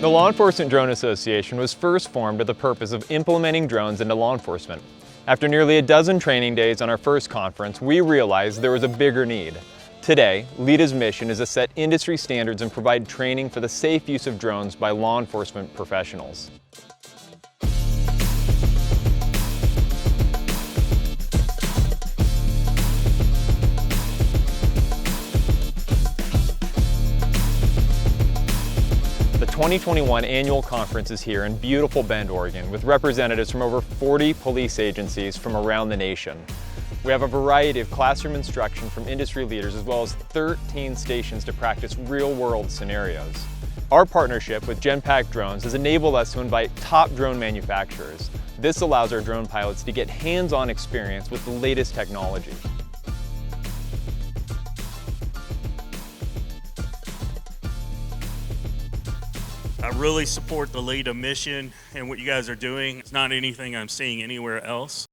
The Law Enforcement Drone Association was first formed with the purpose of implementing drones into law enforcement. After nearly a dozen training days on our first conference, we realized there was a bigger need. Today, LEDA's mission is to set industry standards and provide training for the safe use of drones by law enforcement professionals. The 2021 annual conference is here in beautiful Bend, Oregon, with representatives from over 40 police agencies from around the nation. We have a variety of classroom instruction from industry leaders as well as 13 stations to practice real-world scenarios. Our partnership with Genpack Drones has enabled us to invite top drone manufacturers. This allows our drone pilots to get hands-on experience with the latest technology. I really support the LEDA mission and what you guys are doing. It's not anything I'm seeing anywhere else.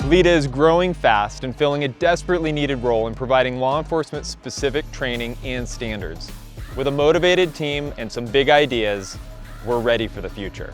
LEDA is growing fast and filling a desperately needed role in providing law enforcement specific training and standards. With a motivated team and some big ideas, we're ready for the future.